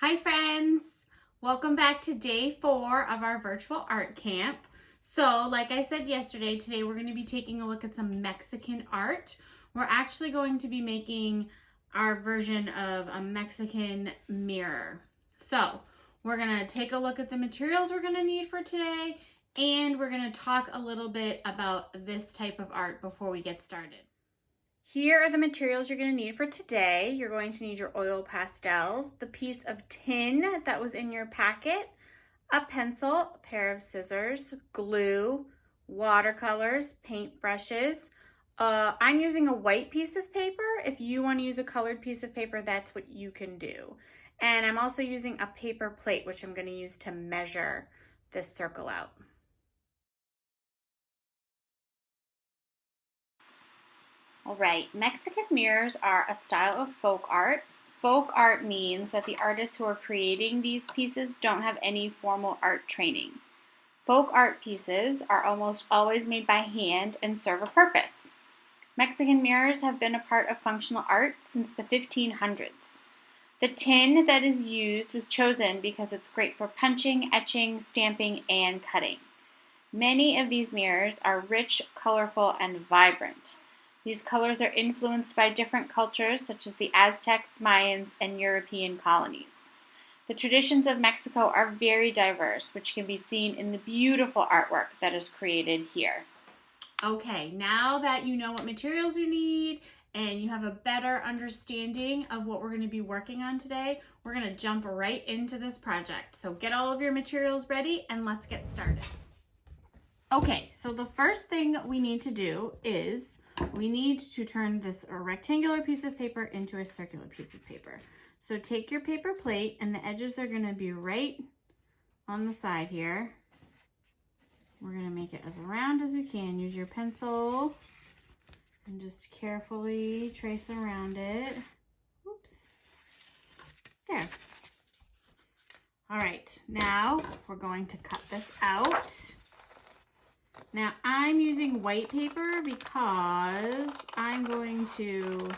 Hi friends! Welcome back to day 4 of our virtual art camp. So like I said yesterday, today we're going to be taking a look at some Mexican art. We're actually going to be making our version of a Mexican mirror. So we're going to take a look at the materials we're going to need for today, and we're going to talk a little bit about this type of art before we get started. Here are the materials you're going to need for today. You're going to need your oil pastels, the piece of tin that was in your packet, a pencil, a pair of scissors, glue, watercolors, paint brushes. I'm using a white piece of paper. If you want to use a colored piece of paper, that's what you can do. And I'm also using a paper plate, which I'm going to use to measure this circle out. All right, Mexican mirrors are a style of folk art. Folk art means that the artists who are creating these pieces don't have any formal art training. Folk art pieces are almost always made by hand and serve a purpose. Mexican mirrors have been a part of functional art since the 1500s. The tin that is used was chosen because it's great for punching, etching, stamping, and cutting. Many of these mirrors are rich, colorful, and vibrant. These colors are influenced by different cultures such as the Aztecs, Mayans, and European colonies. The traditions of Mexico are very diverse, which can be seen in the beautiful artwork that is created here. Okay, now that you know what materials you need and you have a better understanding of what we're going to be working on today, we're going to jump right into this project. So get all of your materials ready and let's get started. Okay, so the first thing we need to do is we need to turn this rectangular piece of paper into a circular piece of paper. So take your paper plate, and the edges are going to be right on the side here. We're going to make it as round as we can. Use your pencil and just carefully trace around it. Oops. There. All right, now we're going to cut this out. Now I'm using white paper because I'm going to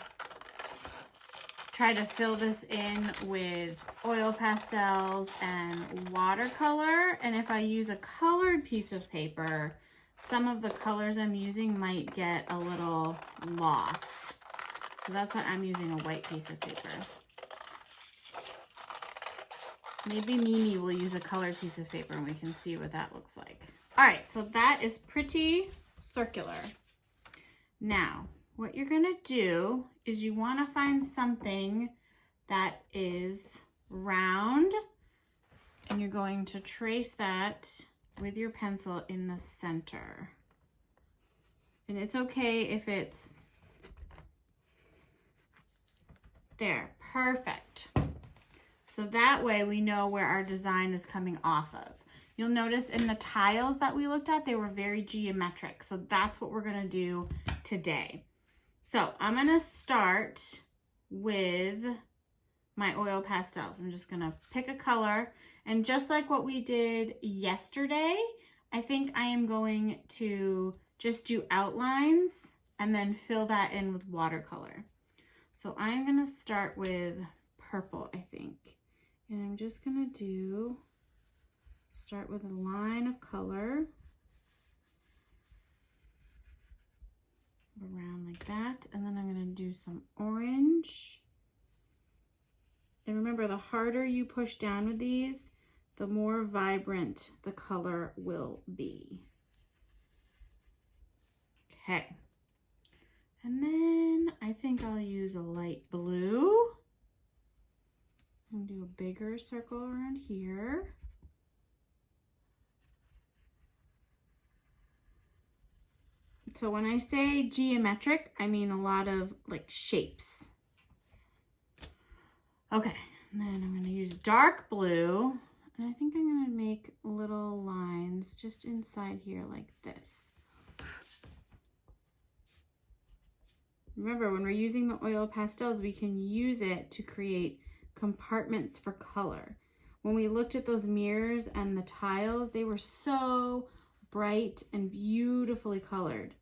try to fill this in with oil pastels and watercolor. And if I use a colored piece of paper, some of the colors I'm using might get a little lost. So that's why I'm using a white piece of paper. Maybe Mimi will use a colored piece of paper and we can see what that looks like. All right, so that is pretty circular. Now, what you're gonna do is you wanna find something that is round, and you're going to trace that with your pencil in the center. And it's okay if it's there, perfect. So that way we know where our design is coming off of. You'll notice in the tiles that we looked at, they were very geometric. So that's what we're gonna do today. So I'm gonna start with my oil pastels. I'm just gonna pick a color, and just like what we did yesterday, I think I am going to just do outlines and then fill that in with watercolor. So I'm gonna start with purple, I think. And I'm just gonna start with a line of color around like that, and then I'm gonna do some orange. And remember, the harder you push down with these, the more vibrant the color will be. Okay. And then I think I'll use a light blue. And do a bigger circle around here. So when I say geometric, I mean a lot of like shapes. Okay, and then I'm gonna use dark blue, and I think I'm gonna make little lines just inside here like this. Remember, when we're using the oil pastels, we can use it to create compartments for color. When we looked at those mirrors and the tiles, they were so bright and beautifully colored.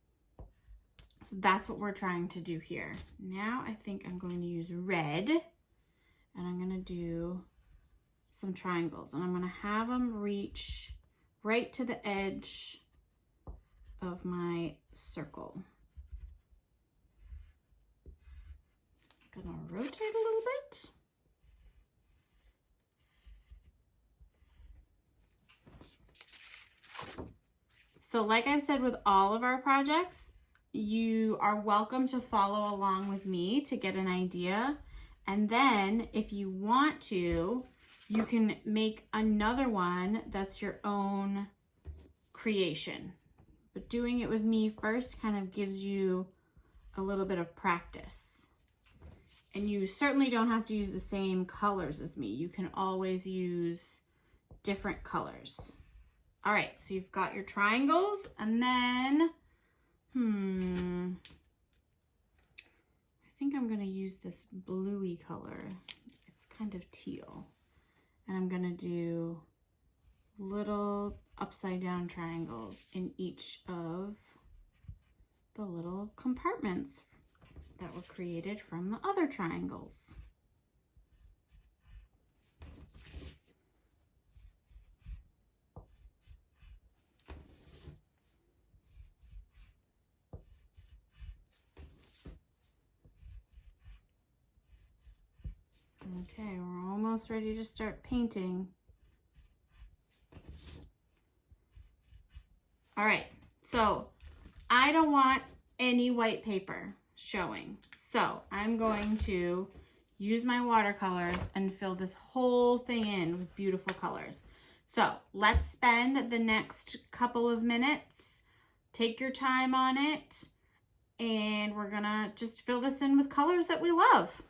So that's what we're trying to do here. Now I think I'm going to use red, and I'm going to do some triangles, and I'm going to have them reach right to the edge of my circle. I'm going to rotate a little bit. So like I've said with all of our projects, you are welcome to follow along with me to get an idea. And then if you want to, you can make another one that's your own creation. But doing it with me first kind of gives you a little bit of practice. And you certainly don't have to use the same colors as me. You can always use different colors. All right, so you've got your triangles, and then, I think I'm gonna use this bluey color. It's kind of teal. And I'm gonna do little upside down triangles in each of the little compartments that were created from the other triangles. Okay, we're almost ready to start painting. All right, so I don't want any white paper showing. So I'm going to use my watercolors and fill this whole thing in with beautiful colors. So let's spend the next couple of minutes, take your time on it, and we're gonna just fill this in with colors that we love.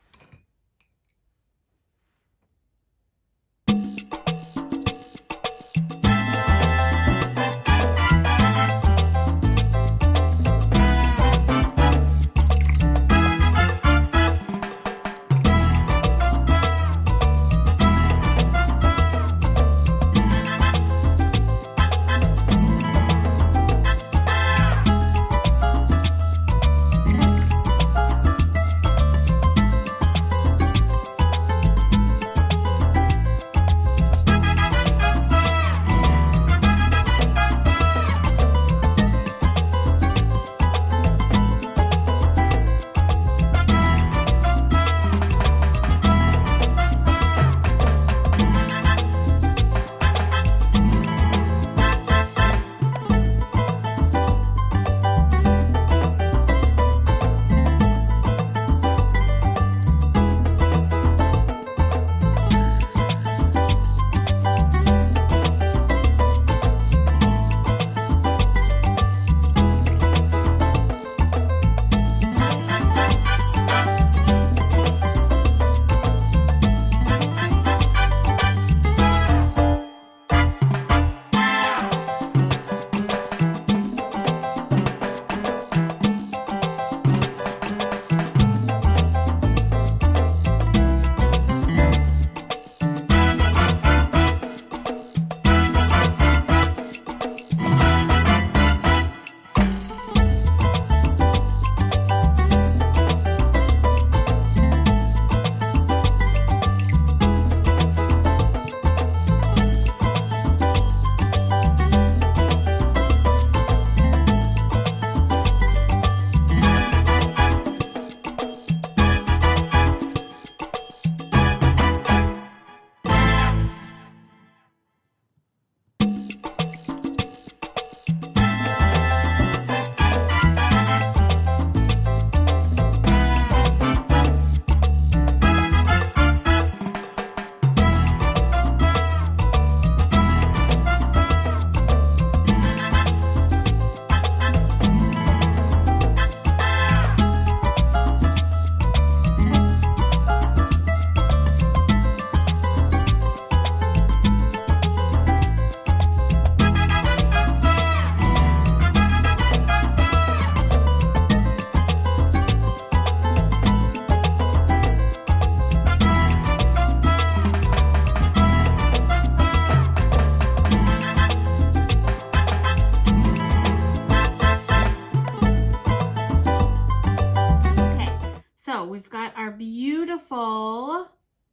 We've got our beautiful,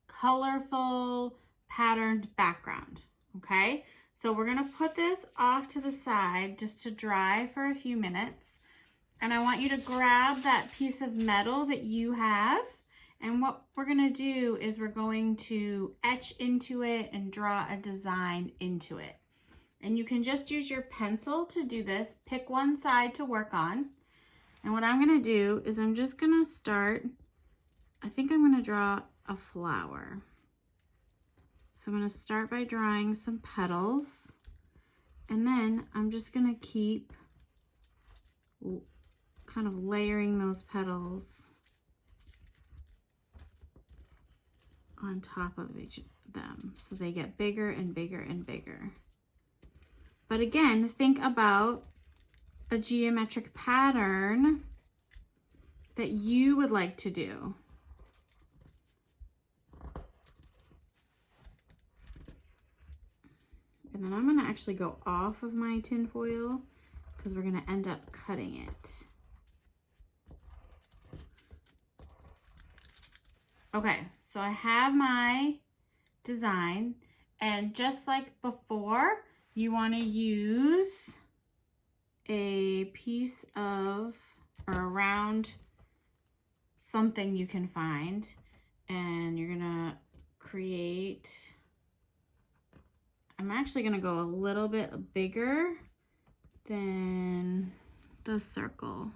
colorful patterned background, okay? So we're gonna put this off to the side just to dry for a few minutes. And I want you to grab that piece of metal that you have. And what we're gonna do is we're going to etch into it and draw a design into it. And you can just use your pencil to do this. Pick one side to work on. And what I'm gonna do is I'm just gonna start, I think I'm gonna draw a flower. So I'm gonna start by drawing some petals. And then I'm just gonna keep kind of layering those petals on top of each of them. So they get bigger and bigger and bigger. But again, think about a geometric pattern that you would like to do. And then I'm gonna actually go off of my tin foil because we're gonna end up cutting it. Okay, so I have my design, and just like before, you wanna use a piece of, or a round something you can find, and you're gonna create, I'm actually gonna go a little bit bigger than the circle.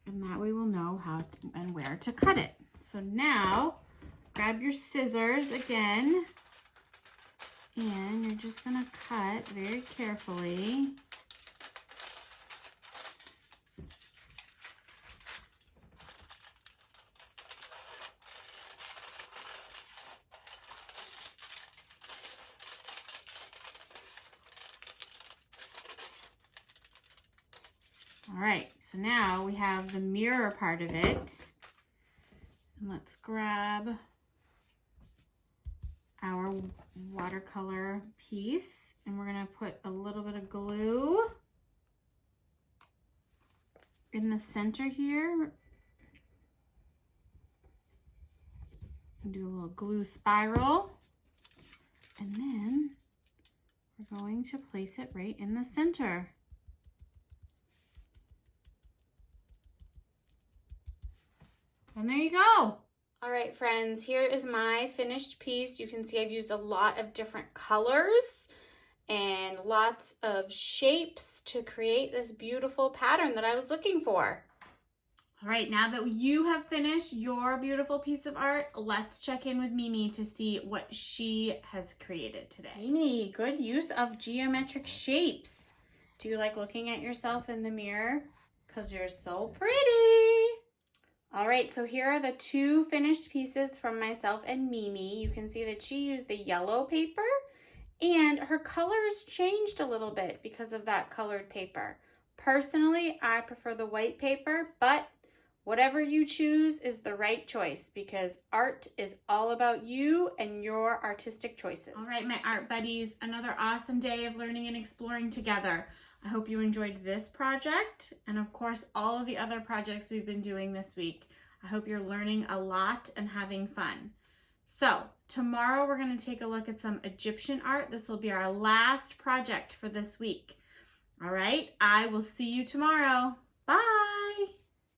And that way we'll know how to, and where to cut it. So now, grab your scissors again, and you're just gonna cut very carefully. All right, so now we have the mirror part of it. And let's grab our watercolor piece, and we're gonna put a little bit of glue in the center here. Do a little glue spiral, and then we're going to place it right in the center. And there you go. All right, friends, here is my finished piece. You can see I've used a lot of different colors and lots of shapes to create this beautiful pattern that I was looking for. All right, now that you have finished your beautiful piece of art, let's check in with Mimi to see what she has created today. Mimi, good use of geometric shapes. Do you like looking at yourself in the mirror? Because you're so pretty. All right, so here are the two finished pieces from myself and Mimi. You can see that she used the yellow paper, and her colors changed a little bit because of that colored paper. Personally, I prefer the white paper, but whatever you choose is the right choice because art is all about you and your artistic choices. All right, my art buddies, another awesome day of learning and exploring together. I hope you enjoyed this project and of course all of the other projects we've been doing this week. I hope you're learning a lot and having fun. So tomorrow we're going to take a look at some Egyptian art. This will be our last project for this week. All right, I will see you tomorrow. Bye.